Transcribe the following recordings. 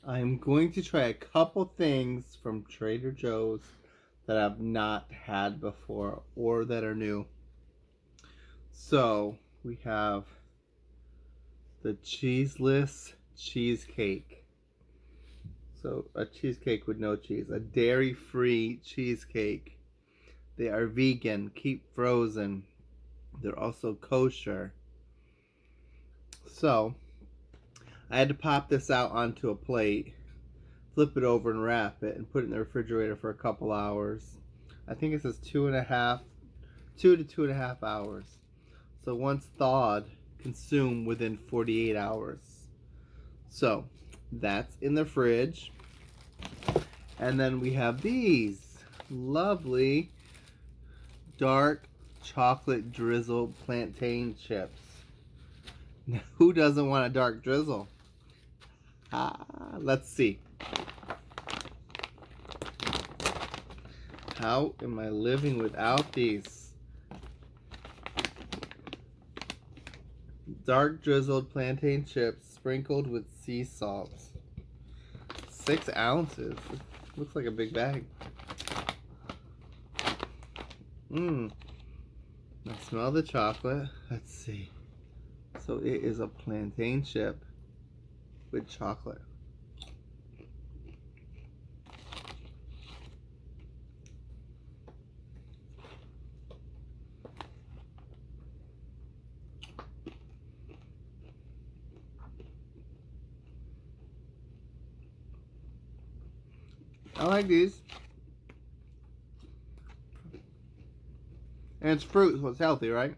I'm going to try a couple things from Trader Joe's that I've not had before or that are new. So we have the Cheeseless Cheesecake. So a cheesecake with no cheese, a dairy-free cheesecake. They are vegan, keep frozen. They're also kosher. So I had to pop this out onto a plate, flip it over and wrap it, and put it in the refrigerator for a couple hours. I think it says 2 to 2.5 hours. So once thawed, consume within 48 hours. So that's in the fridge. And then we have these lovely dark chocolate drizzled plantain chips. Now, who doesn't want a dark drizzle? Let's see. How am I living without these? Dark drizzled plantain chips sprinkled with sea salt. 6 ounces. Looks like a big bag. I smell the chocolate. Let's see. So it is a plantain chip with chocolate. I like these. And it's fruit, so it's healthy, right?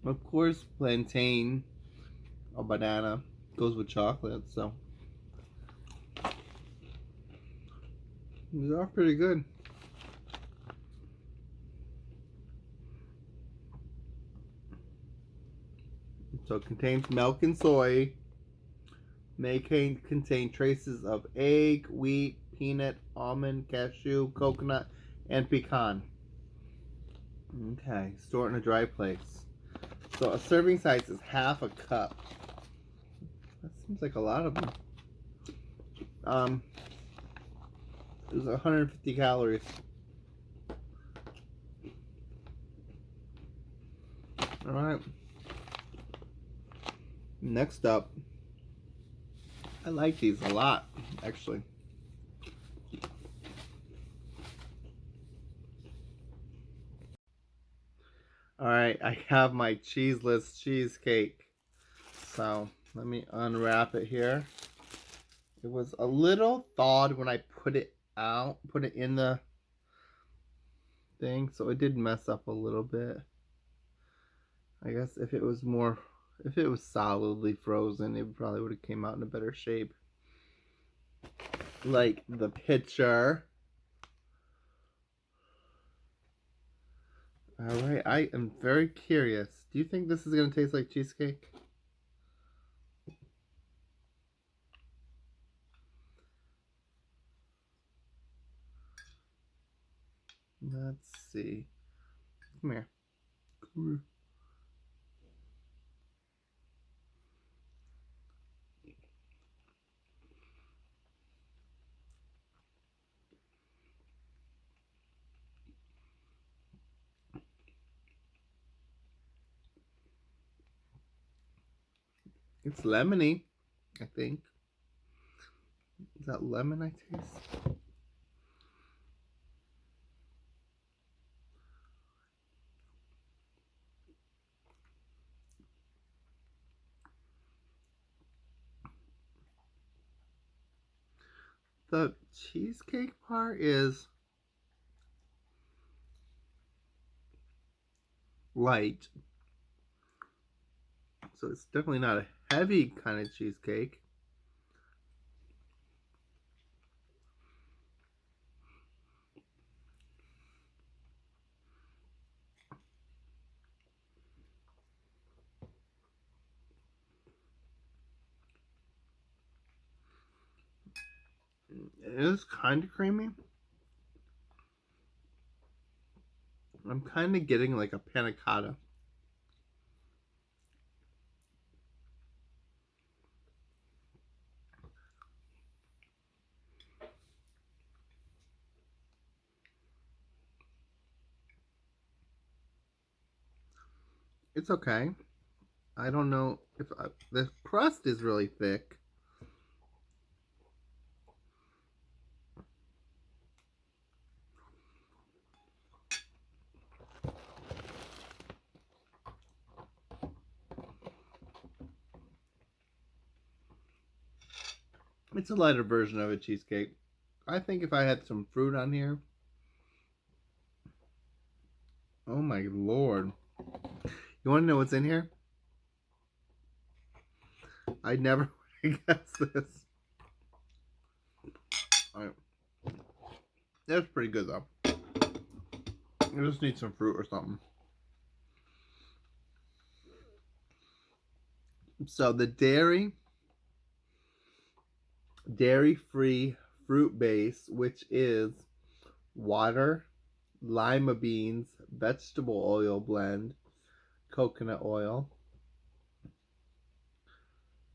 Of course, plantain or banana goes with chocolate, so these are pretty good. So it contains milk and soy. May contain traces of egg, wheat, peanut, almond, cashew, coconut, and pecan. Okay, store it in a dry place. So a serving size is half a cup. That seems like a lot of them. It was 150 calories. All right. Next up, I like these a lot, actually. All right, I have my cheeseless cheesecake. So let me unwrap it here. It was a little thawed when I put it in the thing, so it did mess up a little bit. I guess if it was solidly frozen, it probably would have came out in a better shape. Like the picture. Alright, I am very curious. Do you think this is going to taste like cheesecake? Let's see. Come here. Come here. It's lemony, I think. Is that lemon I taste? The cheesecake part is light. So it's definitely not a heavy kind of cheesecake. It is kind of creamy. I'm kind of getting like a panna cotta. It's okay. I don't know if the crust is really thick. It's a lighter version of a cheesecake. I think if I had some fruit on here, oh my lord. You want to know what's in here? I never would have guessed this. Alright. That's pretty good though. I just need some fruit or something. So the dairy-free fruit base, which is water, lima beans, vegetable oil blend, coconut oil,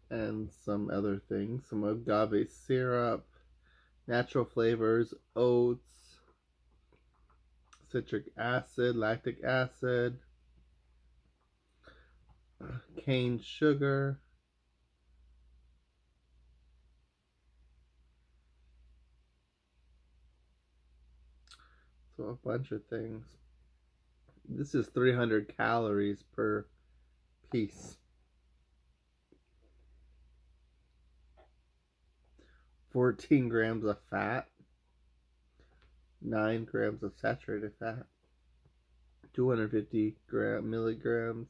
and some other things, some agave syrup, natural flavors, oats, citric acid, lactic acid, cane sugar, so a bunch of things. This is 300 calories per piece. 14 grams of fat, 9 grams of saturated fat, 250 milligrams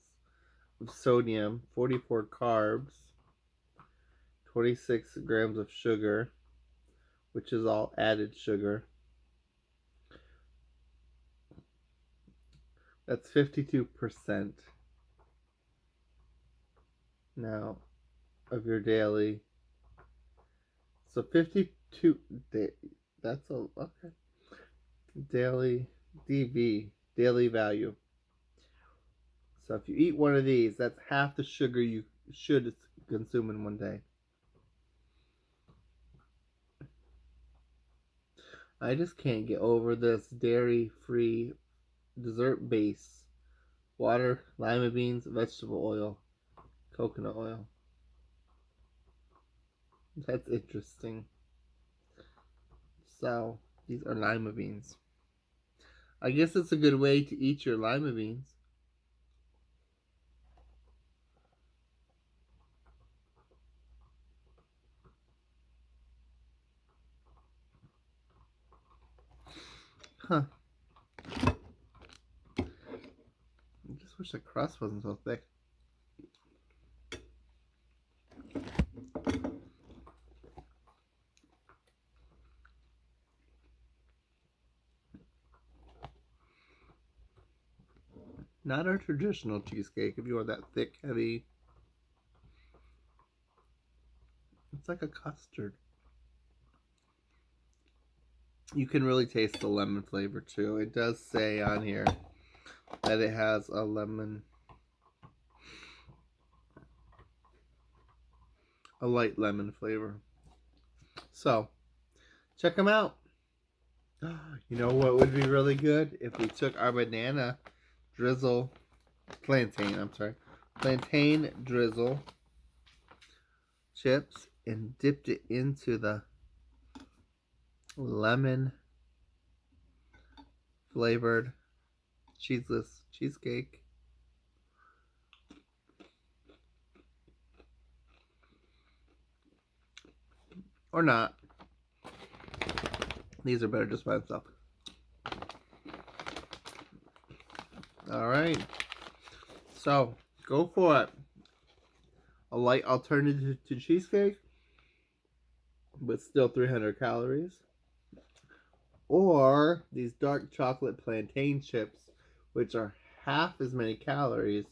of sodium, 44 carbs, 26 grams of sugar, which is all added sugar. That's 52% now of your daily. So 52, that's a, okay. Daily daily value. So if you eat one of these, that's half the sugar you should consume in one day. I just can't get over this dairy-free dessert base. Water, lima beans, vegetable oil, coconut oil. That's interesting. So, these are lima beans. I guess it's a good way to eat your lima beans. Huh. I just wish the crust wasn't so thick. Not our traditional cheesecake if you want that thick, heavy. It's like a custard. You can really taste the lemon flavor too. It does say on here that it has a light lemon flavor. So, check them out. You know what would be really good? If we took our plantain drizzle chips and dipped it into the lemon flavored cheeseless cheesecake. Or not. These are better just by themselves. Alright. So, go for it. A light alternative to cheesecake, but still 300 calories. Or these dark chocolate plantain chips, which are half as many calories,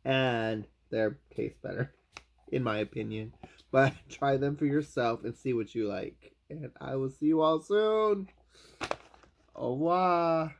and they taste better, in my opinion. But try them for yourself and see what you like. And I will see you all soon. Au revoir.